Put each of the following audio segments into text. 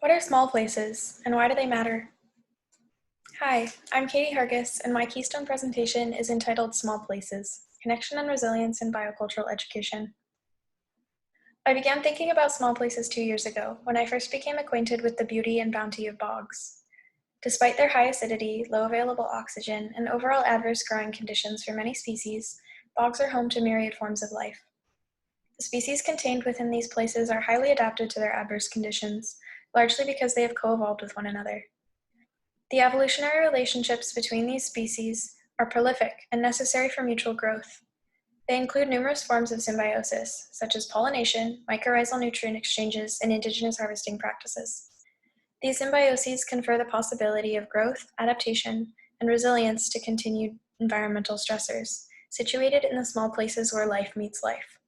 What are small places, and why do they matter? Hi, I'm Katie Hargis, and my Keystone presentation is entitled Small Places, Connection and Resilience in Biocultural Education. I began thinking about small places 2 years ago, when I first became acquainted with the beauty and bounty of bogs. Despite their high acidity, low available oxygen, and overall adverse growing conditions for many species, bogs are home to myriad forms of life. The species contained within these places are highly adapted to their adverse conditions, largely because they have co-evolved with one another. The evolutionary relationships between these species are prolific and necessary for mutual growth. They include numerous forms of symbiosis, such as pollination, mycorrhizal nutrient exchanges, and indigenous harvesting practices. These symbioses confer the possibility of growth, adaptation, and resilience to continued environmental stressors, situated in the small places where life meets life.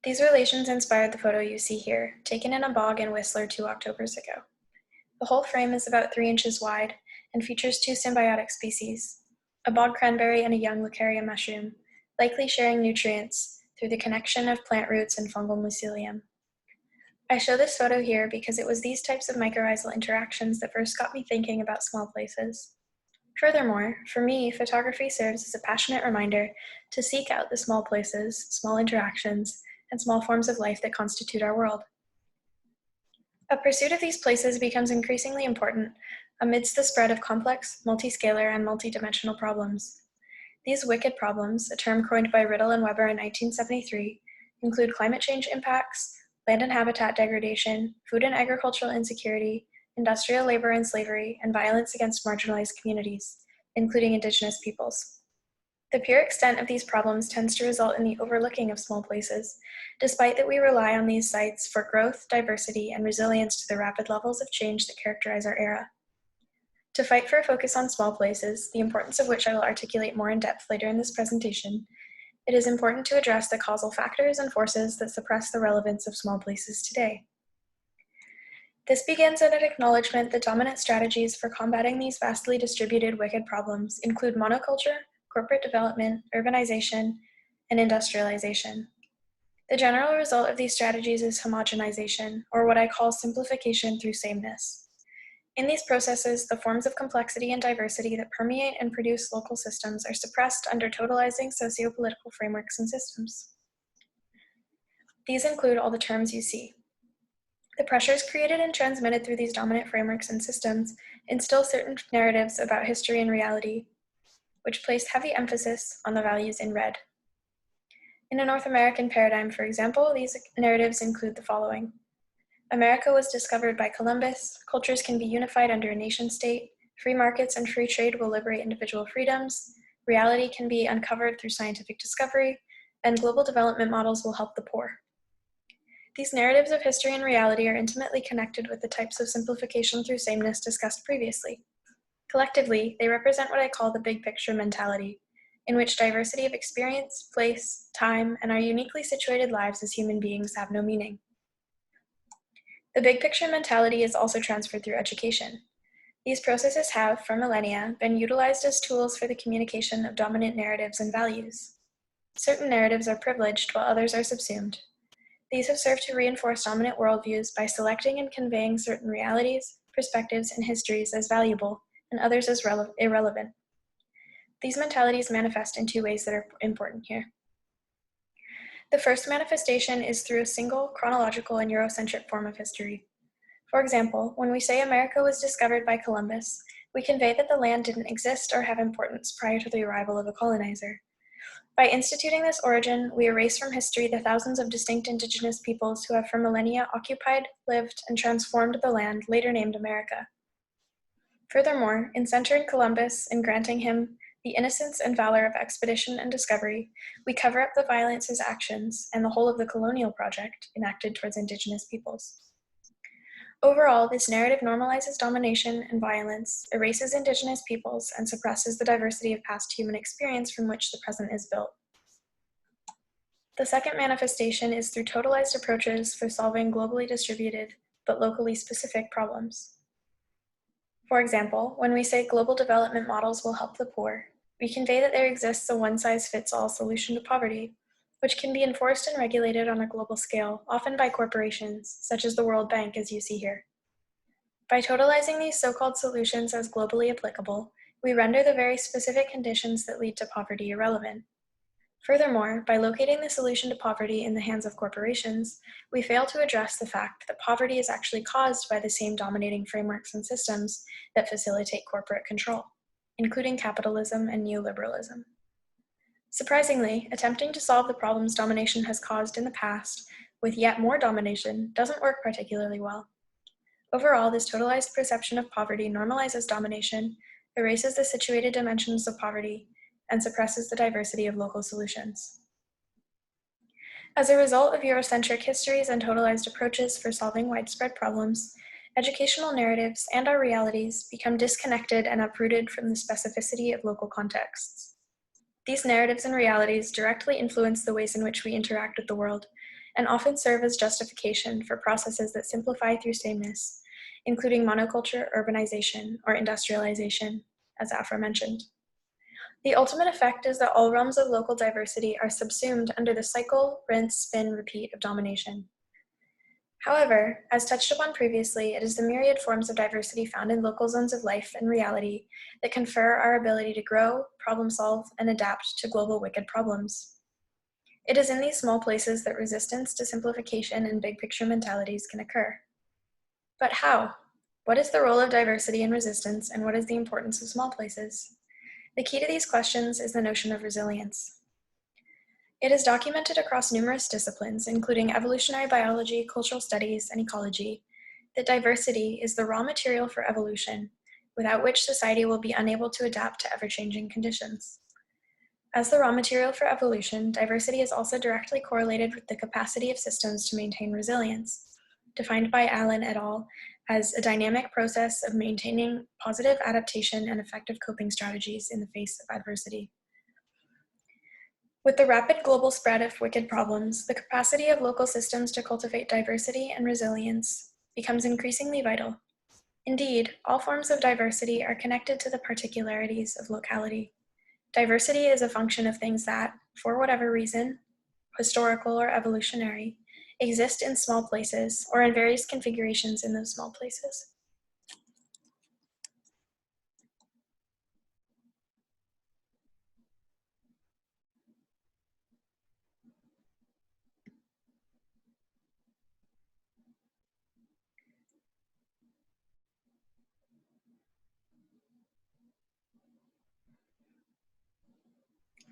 These relations inspired the photo you see here, taken in a bog in Whistler 2 Octobers ago. The whole frame is about 3 inches wide and features two symbiotic species, a bog cranberry and a young Leucaria mushroom, likely sharing nutrients through the connection of plant roots and fungal mycelium. I show this photo here because it was these types of mycorrhizal interactions that first got me thinking about small places. Furthermore, for me, photography serves as a passionate reminder to seek out the small places, small interactions, and small forms of life that constitute our world. A pursuit of these places becomes increasingly important amidst the spread of complex, multiscalar, and multidimensional problems. These wicked problems, a term coined by Riddle and Weber in 1973, include climate change impacts, land and habitat degradation, food and agricultural insecurity, industrial labor and slavery, and violence against marginalized communities, including Indigenous peoples. The pure extent of these problems tends to result in the overlooking of small places, despite that we rely on these sites for growth, diversity, and resilience to the rapid levels of change that characterize our era. To fight for a focus on small places, the importance of which I will articulate more in depth later in this presentation, it is important to address the causal factors and forces that suppress the relevance of small places today. This begins at an acknowledgement that dominant strategies for combating these vastly distributed wicked problems include monoculture, corporate development, urbanization, and industrialization. The general result of these strategies is homogenization, or what I call simplification through sameness. In these processes, the forms of complexity and diversity that permeate and produce local systems are suppressed under totalizing socio-political frameworks and systems. These include all the terms you see. The pressures created and transmitted through these dominant frameworks and systems instill certain narratives about history and reality, which place heavy emphasis on the values in red. In a North American paradigm, for example, these narratives include the following. America was discovered by Columbus, cultures can be unified under a nation state, free markets and free trade will liberate individual freedoms, reality can be uncovered through scientific discovery, and global development models will help the poor. These narratives of history and reality are intimately connected with the types of simplification through sameness discussed previously. Collectively, they represent what I call the big picture mentality, in which diversity of experience, place, time, and our uniquely situated lives as human beings have no meaning. The big picture mentality is also transferred through education. These processes have, for millennia, been utilized as tools for the communication of dominant narratives and values. Certain narratives are privileged while others are subsumed. These have served to reinforce dominant worldviews by selecting and conveying certain realities, perspectives, and histories as valuable, and others as irrelevant. These mentalities manifest in two ways that are important here. The first manifestation is through a single, chronological, and Eurocentric form of history. For example, when we say America was discovered by Columbus, we convey that the land didn't exist or have importance prior to the arrival of a colonizer. By instituting this origin, we erase from history the thousands of distinct indigenous peoples who have for millennia occupied, lived, and transformed the land later named America. Furthermore, in centering Columbus and granting him the innocence and valor of expedition and discovery, we cover up the violence his actions and the whole of the colonial project enacted towards indigenous peoples. Overall, this narrative normalizes domination and violence, erases indigenous peoples, and suppresses the diversity of past human experience from which the present is built. The second manifestation is through totalized approaches for solving globally distributed but locally specific problems. For example, when we say global development models will help the poor, we convey that there exists a one-size-fits-all solution to poverty, which can be enforced and regulated on a global scale, often by corporations, such as the World Bank, as you see here. By totalizing these so-called solutions as globally applicable, we render the very specific conditions that lead to poverty irrelevant. Furthermore, by locating the solution to poverty in the hands of corporations, we fail to address the fact that poverty is actually caused by the same dominating frameworks and systems that facilitate corporate control, including capitalism and neoliberalism. Surprisingly, attempting to solve the problems domination has caused in the past with yet more domination doesn't work particularly well. Overall, this totalized perception of poverty normalizes domination, erases the situated dimensions of poverty, and suppresses the diversity of local solutions. As a result of Eurocentric histories and totalized approaches for solving widespread problems, educational narratives and our realities become disconnected and uprooted from the specificity of local contexts. These narratives and realities directly influence the ways in which we interact with the world, and often serve as justification for processes that simplify through sameness, including monoculture, urbanization, or industrialization, as aforementioned. The ultimate effect is that all realms of local diversity are subsumed under the cycle, rinse, spin, repeat of domination. However, as touched upon previously, it is the myriad forms of diversity found in local zones of life and reality that confer our ability to grow, problem solve, and adapt to global wicked problems. It is in these small places that resistance to simplification and big picture mentalities can occur. But how? What is the role of diversity in resistance, and what is the importance of small places? The key to these questions is the notion of resilience. It is documented across numerous disciplines, including evolutionary biology, cultural studies, and ecology, that diversity is the raw material for evolution, without which society will be unable to adapt to ever-changing conditions. As the raw material for evolution, diversity is also directly correlated with the capacity of systems to maintain resilience, defined by Allen et al. As a dynamic process of maintaining positive adaptation and effective coping strategies in the face of adversity. With the rapid global spread of wicked problems, the capacity of local systems to cultivate diversity and resilience becomes increasingly vital. Indeed, all forms of diversity are connected to the particularities of locality. Diversity is a function of things that, for whatever reason, historical or evolutionary, exist in small places or in various configurations in those small places.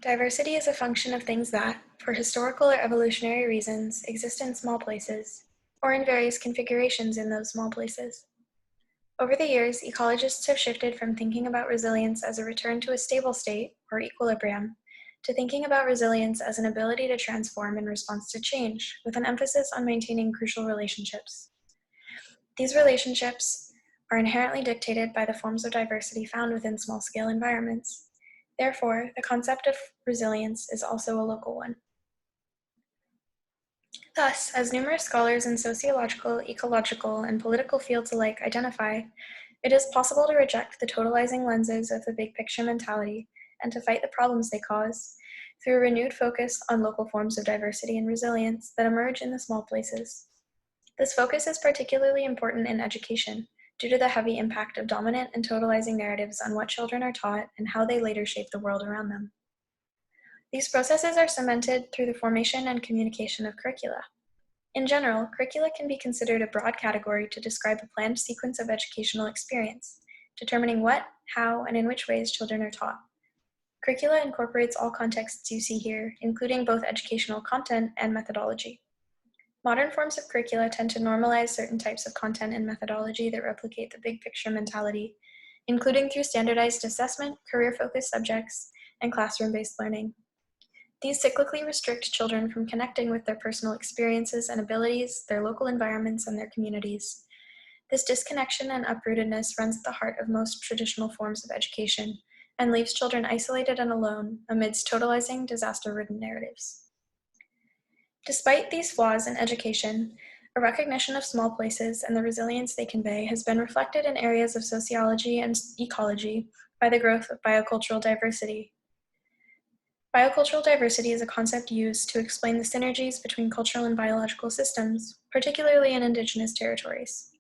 Diversity is a function of things that, for historical or evolutionary reasons, exist in small places, or in various configurations in those small places. Over the years, ecologists have shifted from thinking about resilience as a return to a stable state, or equilibrium, to thinking about resilience as an ability to transform in response to change, with an emphasis on maintaining crucial relationships. These relationships are inherently dictated by the forms of diversity found within small-scale environments. Therefore, the concept of resilience is also a local one. Thus, as numerous scholars in sociological, ecological, and political fields alike identify, it is possible to reject the totalizing lenses of the big picture mentality and to fight the problems they cause through a renewed focus on local forms of diversity and resilience that emerge in the small places. This focus is particularly important in education, due to the heavy impact of dominant and totalizing narratives on what children are taught and how they later shape the world around them. These processes are cemented through the formation and communication of curricula. In general, curricula can be considered a broad category to describe a planned sequence of educational experience, determining what, how, and in which ways children are taught. Curricula incorporates all contexts you see here, including both educational content and methodology. Modern forms of curricula tend to normalize certain types of content and methodology that replicate the big picture mentality, including through standardized assessment, career-focused subjects, and classroom-based learning. These cyclically restrict children from connecting with their personal experiences and abilities, their local environments, and their communities. This disconnection and uprootedness runs at the heart of most traditional forms of education and leaves children isolated and alone amidst totalizing, disaster-ridden narratives. Despite these flaws in education, a recognition of small places and the resilience they convey has been reflected in areas of sociology and ecology by the growth of biocultural diversity. Biocultural diversity is a concept used to explain the synergies between cultural and biological systems, particularly in indigenous territories.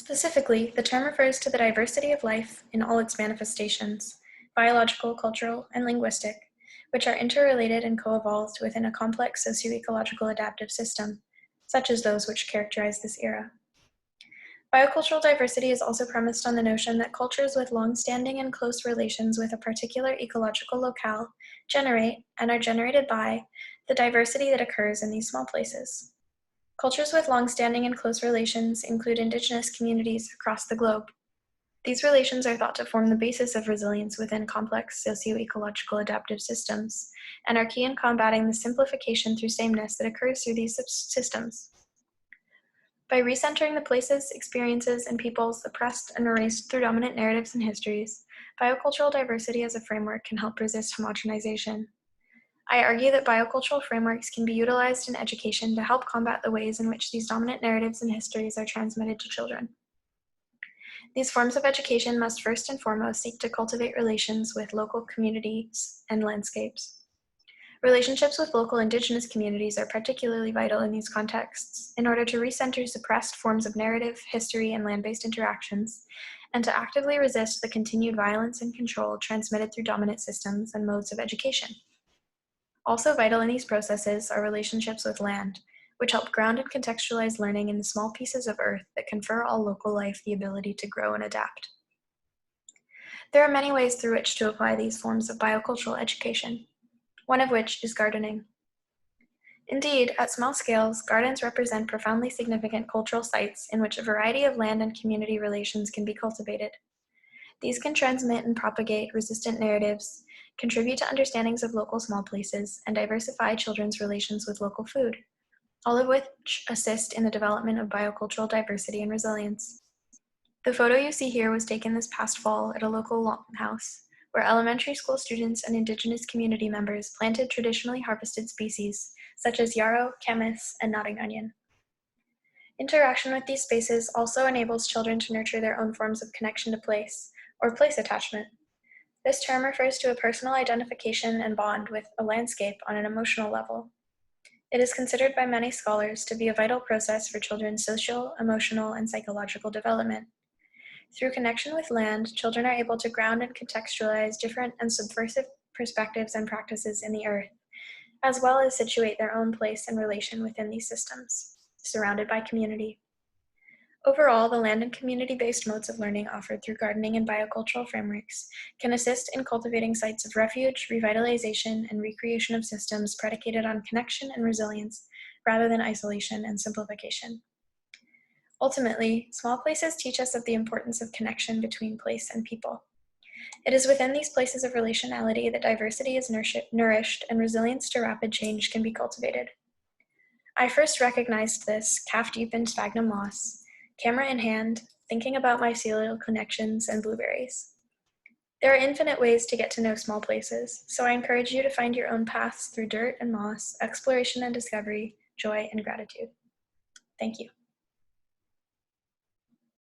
Specifically, the term refers to the diversity of life in all its manifestations, biological, cultural, and linguistic, which are interrelated and co-evolved within a complex socio-ecological adaptive system, such as those which characterize this era. Biocultural diversity is also premised on the notion that cultures with long-standing and close relations with a particular ecological locale generate, and are generated by, the diversity that occurs in these small places. Cultures with long-standing and close relations include indigenous communities across the globe. These relations are thought to form the basis of resilience within complex socio-ecological adaptive systems, and are key in combating the simplification through sameness that occurs through these systems. By recentering the places, experiences, and peoples oppressed and erased through dominant narratives and histories, biocultural diversity as a framework can help resist homogenization. I argue that biocultural frameworks can be utilized in education to help combat the ways in which these dominant narratives and histories are transmitted to children. These forms of education must first and foremost seek to cultivate relations with local communities and landscapes. Relationships with local indigenous communities are particularly vital in these contexts in order to recenter suppressed forms of narrative, history, and land-based interactions, and to actively resist the continued violence and control transmitted through dominant systems and modes of education. Also vital in these processes are relationships with land, which help ground and contextualize learning in the small pieces of earth that confer all local life the ability to grow and adapt. There are many ways through which to apply these forms of biocultural education, one of which is gardening. Indeed, at small scales, gardens represent profoundly significant cultural sites in which a variety of land and community relations can be cultivated. These can transmit and propagate resistant narratives, contribute to understandings of local small places, and diversify children's relations with local food, all of which assist in the development of biocultural diversity and resilience. The photo you see here was taken this past fall at a local longhouse, where elementary school students and indigenous community members planted traditionally harvested species, such as yarrow, camas, and nodding onion. Interaction with these spaces also enables children to nurture their own forms of connection to place, or place attachment. This term refers to a personal identification and bond with a landscape on an emotional level. It is considered by many scholars to be a vital process for children's social, emotional, and psychological development. Through connection with land, children are able to ground and contextualize different and subversive perspectives and practices in the earth, as well as situate their own place and relation within these systems, surrounded by community. Overall, the land and community-based modes of learning offered through gardening and biocultural frameworks can assist in cultivating sites of refuge, revitalization, and recreation of systems predicated on connection and resilience, rather than isolation and simplification. Ultimately, small places teach us of the importance of connection between place and people. It is within these places of relationality that diversity is nourished and resilience to rapid change can be cultivated. I first recognized this calf-deep in sphagnum moss, camera in hand, thinking about mycelial connections and blueberries. There are infinite ways to get to know small places, so I encourage you to find your own paths through dirt and moss, exploration and discovery, joy and gratitude. Thank you.